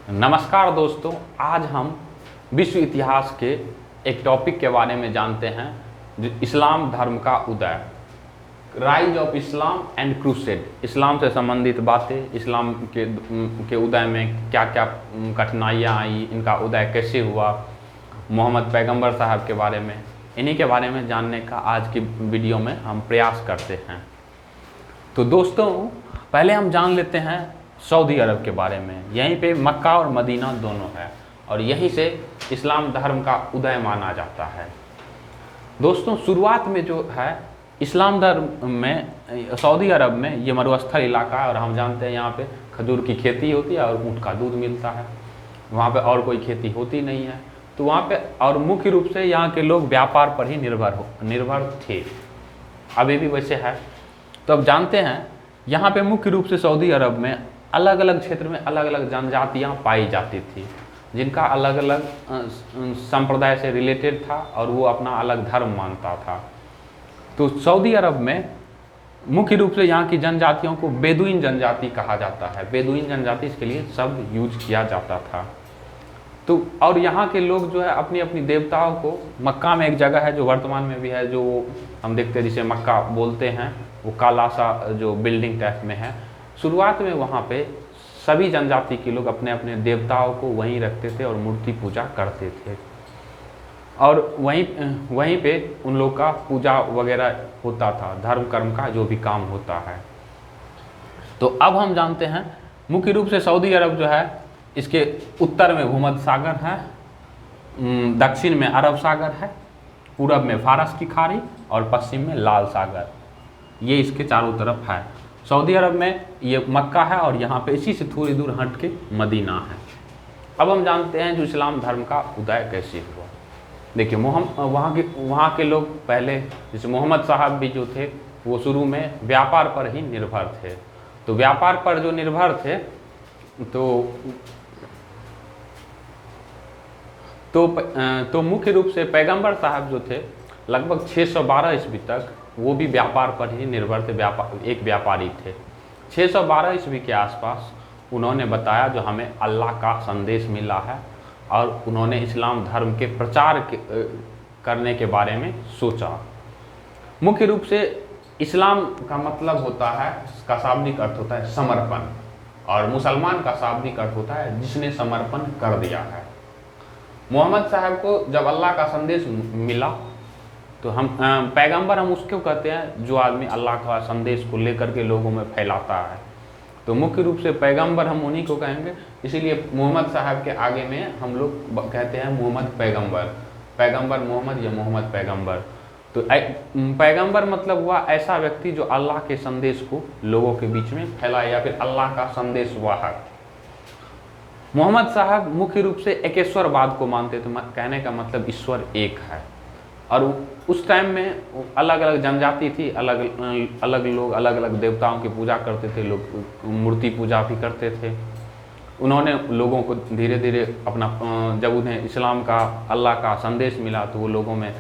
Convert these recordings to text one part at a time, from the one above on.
नमस्कार दोस्तों, आज हम विश्व इतिहास के एक टॉपिक के बारे में जानते हैं जो इस्लाम धर्म का उदय, rise of Islam and crusade. Islam से संबंधित बातें, इस्लाम के उदय में क्या क्या कठिनाइयाँ आई, इनका उदय कैसे हुआ, मोहम्मद पैगंबर साहब के बारे में, इन्हीं के बारे में जानने का आज की वीडियो में हम प्रयास करते हैं। तो दोस्तों, पहले हम जान लेते हैं सऊदी अरब के बारे में। यहीं पे मक्का और मदीना दोनों है और यहीं से इस्लाम धर्म का उदय माना जाता है। दोस्तों, शुरुआत में जो है इस्लाम धर्म में सऊदी अरब में ये मरुस्थल इलाका है और हम जानते हैं यहाँ पे खजूर की खेती होती है और ऊँट का दूध मिलता है। वहाँ पे और कोई खेती होती नहीं है, तो वहाँ पे और मुख्य रूप से यहाँ के लोग व्यापार पर ही निर्भर थे, अभी भी वैसे है। तो अब जानते हैं यहाँ पे मुख्य रूप से सऊदी अरब में अलग अलग क्षेत्र में अलग अलग जनजातियाँ पाई जाती थी, जिनका अलग अलग संप्रदाय से रिलेटेड था और वो अपना अलग धर्म मानता था। तो सऊदी अरब में मुख्य रूप से यहाँ की जनजातियों को बेदुइन जनजाति कहा जाता है। बेदुइन जनजाति इसके लिए शब्द यूज किया जाता था। तो और यहाँ के लोग जो है अपनी अपनी देवताओं को, मक्का में एक जगह है जो वर्तमान में भी है, जो हम देखते हैं जिसे मक्का बोलते हैं, वो काला सा जो बिल्डिंग टाइप में है। शुरुआत में वहाँ पे सभी जनजाति के लोग अपने अपने देवताओं को वहीं रखते थे और मूर्ति पूजा करते थे और वहीं पे उन लोग का पूजा वगैरह होता था, धर्म कर्म का जो भी काम होता है। तो अब हम जानते हैं मुख्य रूप से सऊदी अरब जो है, इसके उत्तर में भूमध्य सागर है, दक्षिण में अरब सागर है, पूरब में फारस की खाड़ी और पश्चिम में लाल सागर, ये इसके चारों तरफ है। सऊदी अरब में ये मक्का है और यहाँ पे इसी से थोड़ी दूर हट के मदीना है। अब हम जानते हैं जो इस्लाम धर्म का उदय कैसे हुआ। देखिए, वहाँ के लोग पहले, जैसे मोहम्मद साहब भी जो थे, वो शुरू में व्यापार पर ही निर्भर थे। तो व्यापार पर जो निर्भर थे तो मुख्य रूप से पैगंबर साहब जो थे लगभग 612 ईस्वी तक वो भी व्यापार पर ही निर्भर थे, एक व्यापारी थे। 612 ईस्वी के आसपास उन्होंने बताया जो हमें अल्लाह का संदेश मिला है और उन्होंने इस्लाम धर्म के प्रचार करने के बारे में सोचा। मुख्य रूप से इस्लाम का मतलब होता है, का शाब्दिक अर्थ होता है समर्पण, और मुसलमान का शाब्दिक अर्थ होता है जिसने समर्पण कर दिया है। मोहम्मद साहब को जब अल्लाह का संदेश मिला तो हम पैगंबर हम उसको कहते हैं जो आदमी अल्लाह का संदेश को लेकर के लोगों में फैलाता है। तो मुख्य रूप से पैगंबर हम उन्हीं को कहेंगे, इसीलिए मोहम्मद साहब के आगे में हम लोग कहते हैं मोहम्मद पैगंबर, पैगंबर मोहम्मद या मोहम्मद पैगंबर। तो पैगंबर मतलब हुआ ऐसा व्यक्ति जो अल्लाह के संदेश को लोगों के बीच में फैलाए, या फिर अल्लाह का संदेश वाहक। मोहम्मद साहब मुख्य रूप से एकेश्वरवाद को मानते थे, कहने का मतलब ईश्वर एक है। और उस टाइम में अलग अलग जनजाति थी, अलग अलग लोग अलग अलग देवताओं की पूजा करते थे, लोग मूर्ति पूजा भी करते थे। उन्होंने लोगों को धीरे धीरे अपना, जब उन्हें इस्लाम का, अल्लाह का संदेश मिला तो वो लोगों में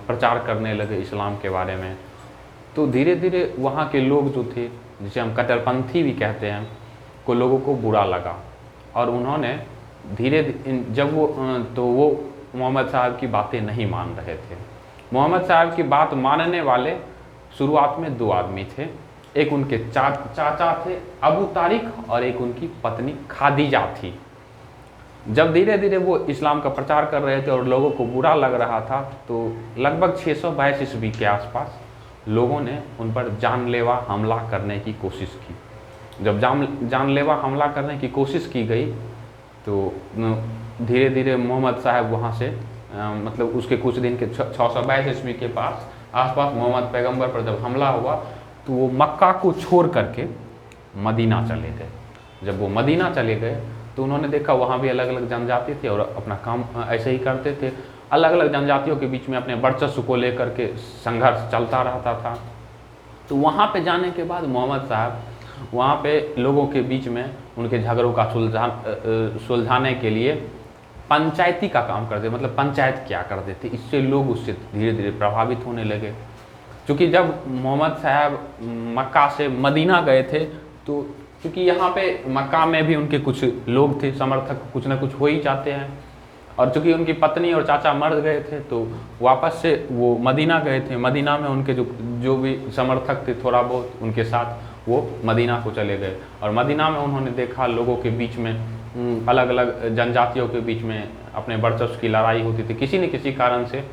प्रचार करने लगे इस्लाम के बारे में। तो धीरे धीरे वहाँ के लोग जो थे, जिसे हम कट्टरपंथी भी कहते हैं, को लोगों को बुरा लगा और उन्होंने जब वो मोहम्मद साहब की बातें नहीं मान रहे थे। मोहम्मद साहब की बात मानने वाले शुरुआत में दो आदमी थे, एक उनके चाचा थे अबू तारिक और एक उनकी पत्नी खादीजा थी। जब धीरे धीरे वो इस्लाम का प्रचार कर रहे थे और लोगों को बुरा लग रहा था, तो लगभग 622 ईस्वी के आसपास लोगों ने उन पर जानलेवा हमला करने की कोशिश की। जब जानलेवा हमला करने की कोशिश की गई तो धीरे धीरे मोहम्मद साहब वहाँ से मतलब उसके कुछ दिन के 622 ईस्वी के आसपास मोहम्मद पैगंबर पर जब हमला हुआ तो वो मक्का को छोड़ करके मदीना चले गए। जब वो मदीना चले गए तो उन्होंने देखा वहाँ भी अलग अलग जनजाति थे और अपना काम ऐसे ही करते थे। अलग अलग जनजातियों के बीच में अपने वर्चस्व को लेकर के संघर्ष चलता रहता था। तो वहाँ पे जाने के बाद मोहम्मद साहब वहाँ पे लोगों के बीच में उनके झगड़ों का सुलझाने के लिए पंचायती का काम करते, मतलब पंचायत क्या करते थे। इससे लोग उससे धीरे धीरे प्रभावित होने लगे, क्योंकि जब मोहम्मद साहब मक्का से मदीना गए थे तो क्योंकि यहाँ पे मक्का में भी उनके कुछ लोग थे, समर्थक कुछ ना कुछ हो ही जाते हैं। और चूँकि उनकी पत्नी और चाचा मर गए थे तो वापस से वो मदीना गए थे। मदीना में उनके जो भी समर्थक थे थोड़ा बहुत उनके साथ वो मदीना को चले गए। और मदीना में उन्होंने देखा लोगों के बीच में अलग अलग जनजातियों के बीच में अपने वर्चस्व की लड़ाई होती थी, किसी न किसी कारण से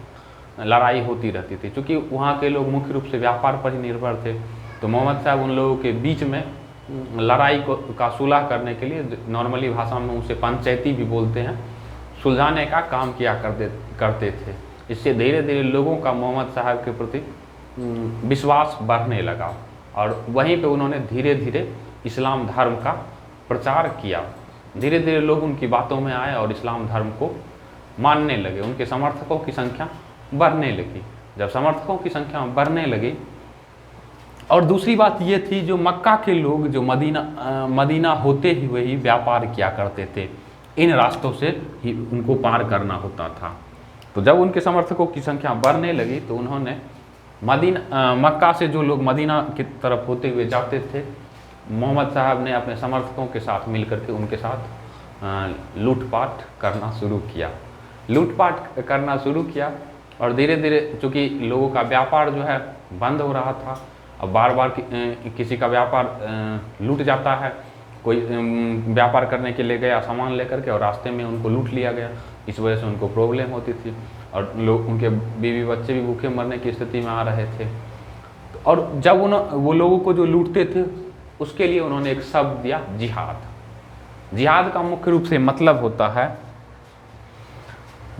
लड़ाई होती रहती थी। क्योंकि वहाँ के लोग मुख्य रूप से व्यापार पर ही निर्भर थे, तो मोहम्मद साहब उन लोगों के बीच में लड़ाई का सुलह करने के लिए, नॉर्मली भाषा में उसे पंचायती भी बोलते हैं, सुलझाने का काम किया करते थे। इससे धीरे धीरे लोगों का मोहम्मद साहब के प्रति विश्वास बढ़ने लगा और वहीं पे उन्होंने धीरे धीरे इस्लाम धर्म का प्रचार किया। धीरे धीरे लोग उनकी बातों में आए और इस्लाम धर्म को मानने लगे। उनके समर्थकों की संख्या बढ़ने लगी। जब समर्थकों की संख्या बढ़ने लगी, और दूसरी बात ये थी जो मक्का के लोग जो मदीना होते हुए ही व्यापार किया करते थे, इन रास्तों से ही उनको पार करना होता था। तो जब उनके समर्थकों की संख्या बढ़ने लगी तो उन्होंने मक्का से जो लोग मदीना की तरफ होते हुए जाते थे, मोहम्मद साहब ने अपने समर्थकों के साथ मिलकर के उनके साथ लूटपाट करना शुरू किया। और धीरे धीरे चूँकि लोगों का व्यापार जो है बंद हो रहा था, अब बार बार किसी का व्यापार लूट जाता है। कोई व्यापार करने के लिए गया सामान लेकर के और रास्ते में उनको लूट लिया गया, इस वजह से उनको प्रॉब्लम होती थी और लोग, उनके बीवी बच्चे भी भूखे मरने की स्थिति में आ रहे थे। और जब वो लोगों को जो लूटते थे उसके लिए उन्होंने एक शब्द दिया, जिहाद। जिहाद का मुख्य रूप से मतलब होता है,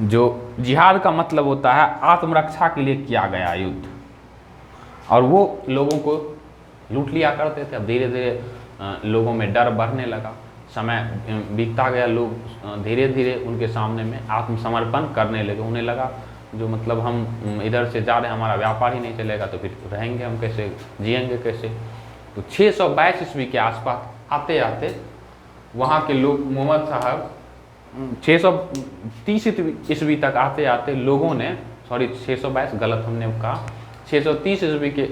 जिहाद का मतलब होता है आत्मरक्षा के लिए किया गया युद्ध। और वो लोगों को लूट लिया करते थे। अब धीरे धीरे लोगों में डर बढ़ने लगा, समय बीतता गया, लोग धीरे धीरे उनके सामने में आत्मसमर्पण करने लगे। उन्हें लगा जो मतलब हम इधर से जा रहे हैं, हमारा व्यापार ही नहीं चलेगा तो फिर रहेंगे हम कैसे, जिएंगे कैसे। तो 622 ईस्वी के आसपास आते आते वहाँ के लोग, मोहम्मद साहब 630 ईस्वी तक आते आते लोगों ने, 622 गलत हमने कहा, 630 ईस्वी के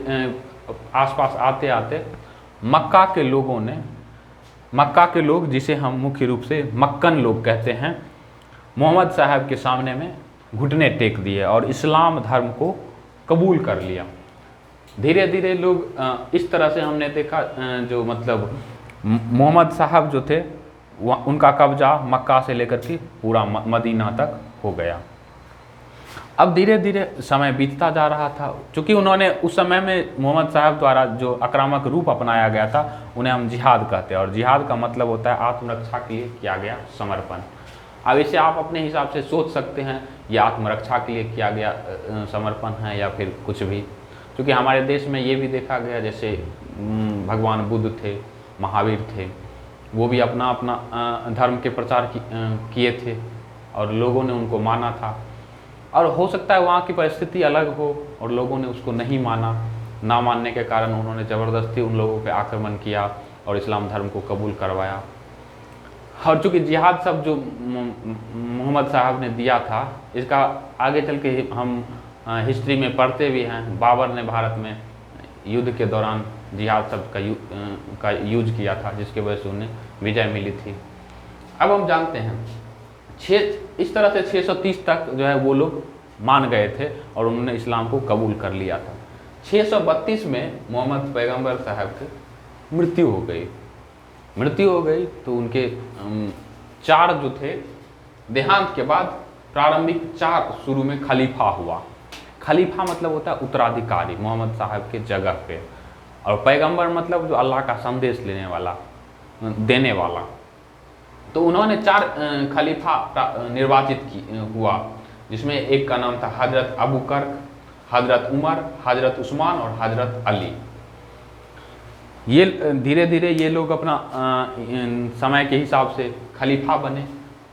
आसपास आते आते मक्का के लोग जिसे हम मुख्य रूप से मक्कन लोग कहते हैं, मोहम्मद साहब के सामने में घुटने टेक दिए और इस्लाम धर्म को कबूल कर लिया। धीरे धीरे लोग इस तरह से हमने देखा जो मतलब मोहम्मद साहब जो थे उनका कब्जा मक्का से लेकर के पूरा मदीना तक हो गया। अब धीरे धीरे समय बीतता जा रहा था। चूँकि उन्होंने उस समय में मोहम्मद साहब द्वारा जो आक्रामक रूप अपनाया गया था उन्हें हम जिहाद कहते हैं, और जिहाद का मतलब होता है आत्मरक्षा के लिए किया गया समर्पण। अब इसे आप अपने हिसाब से सोच सकते हैं, ये आत्मरक्षा के लिए किया गया समर्पण है या फिर कुछ भी। क्योंकि हमारे देश में ये भी देखा गया, जैसे भगवान बुद्ध थे, महावीर थे, वो भी अपना अपना धर्म के प्रचार किए थे और लोगों ने उनको माना था। और हो सकता है वहाँ की परिस्थिति अलग हो और लोगों ने उसको नहीं माना, ना मानने के कारण उन्होंने ज़बरदस्ती उन लोगों पे आक्रमण किया और इस्लाम धर्म को कबूल करवाया। और चूँकि जिहाद शब्द जो मोहम्मद साहब ने दिया था, इसका आगे चल के हम हिस्ट्री में पढ़ते भी हैं। बाबर ने भारत में युद्ध के दौरान जिहाद शब्द का यूज किया था, जिसके वजह से उन्हें विजय मिली थी। अब हम जानते हैं इस तरह से 630 तक जो है वो लोग मान गए थे और उन्होंने इस्लाम को कबूल कर लिया था। 632 में मोहम्मद पैगंबर साहब की मृत्यु हो गई तो उनके 4 जो थे, देहांत के बाद प्रारंभिक 4 शुरू में खलीफा हुआ। खलीफा मतलब होता है उत्तराधिकारी मोहम्मद साहब के जगह पे, और पैगंबर मतलब जो अल्लाह का संदेश देने वाला। तो उन्होंने 4 खलीफा निर्वाचित हुआ, जिसमें एक का नाम था हजरत अबू बकर, हजरत उमर, हजरत उस्मान और हजरत अली। ये धीरे धीरे ये लोग अपना समय के हिसाब से खलीफा बने।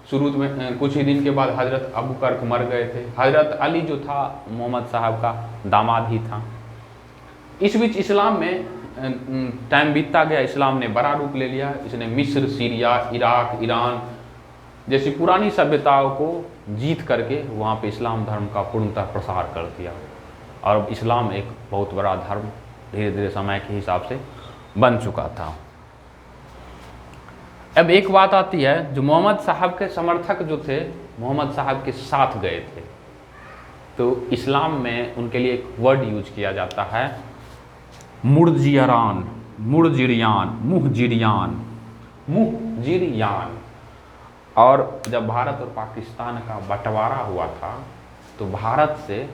शुरू में कुछ ही दिन के बाद हजरत अबू बकर मर गए थे। हजरत अली जो था मोहम्मद साहब का दामाद ही था। इस बीच इस्लाम में टाइम बीतता गया, इस्लाम ने बड़ा रूप ले लिया। इसने मिस्र, सीरिया, इराक, ईरान जैसी पुरानी सभ्यताओं को जीत करके वहाँ पे इस्लाम धर्म का पूर्णतः प्रसार कर दिया, और इस्लाम एक बहुत बड़ा धर्म धीरे धीरे समय के हिसाब से बन चुका था। अब एक बात आती है, जो मोहम्मद साहब के समर्थक जो थे, मोहम्मद साहब के साथ गए थे, तो इस्लाम में उनके लिए एक वर्ड यूज किया जाता है, मुरजियान, मुरजिरियान, मुहजिरियान, मुहजिरियान। और जब भारत और पाकिस्तान का बंटवारा हुआ था, तो भारत से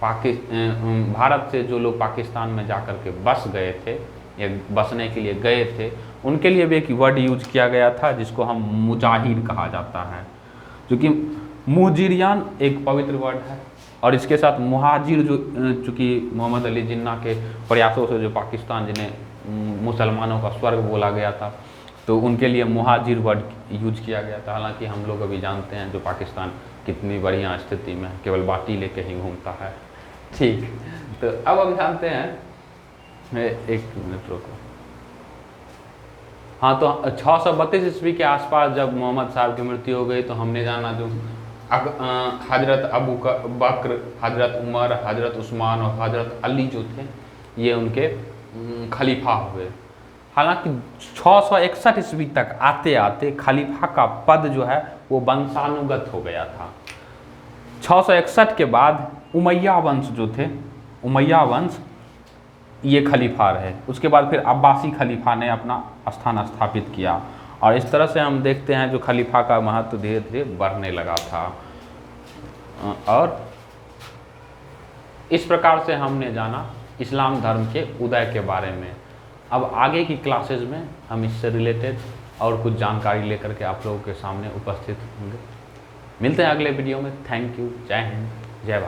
भारत से जो लोग पाकिस्तान में जाकर के बस गए थे या बसने के लिए गए थे, उनके लिए भी एक वर्ड यूज किया गया था जिसको हम मुजाहिर कहा जाता है, जो कि मुहजिरियान एक पवित्र वर्ड है, और इसके साथ मुहाजिर जो चूँकि मोहम्मद अली जिन्ना के प्रयासों से जो पाकिस्तान, जिन्हें मुसलमानों का स्वर्ग बोला गया था, तो उनके लिए मुहाजिर वर्ड यूज किया गया था। हालांकि हम लोग अभी जानते हैं जो पाकिस्तान कितनी बढ़िया स्थिति में केवल बाटी लेके ही घूमता है। ठीक, तो अब हम जानते हैं, एक मिनट रुको। हाँ, तो 632 ईस्वी के आसपास जब मोहम्मद साहब की मृत्यु हो गई, तो हमने जाना जो हजरत अबू बकर, हजरत उमर, हजरत उस्मान और हजरत अली जो थे, ये उनके खलीफा हुए। हालांकि 661 ईस्वी तक आते आते खलीफा का पद जो है वो वंशानुगत हो गया था। 661 के बाद उमैया वंश जो थे, उमैया वंश ये खलीफा रहे। उसके बाद फिर अब्बासी खलीफा ने अपना स्थान स्थापित किया, और इस तरह से हम देखते हैं जो खलीफा का महत्व धीरे धीरे बढ़ने लगा था। और इस प्रकार से हमने जाना इस्लाम धर्म के उदय के बारे में। अब आगे की क्लासेस में हम इससे रिलेटेड और कुछ जानकारी लेकर के आप लोगों के सामने उपस्थित होंगे। मिलते हैं अगले वीडियो में। थैंक यू, जय हिंद।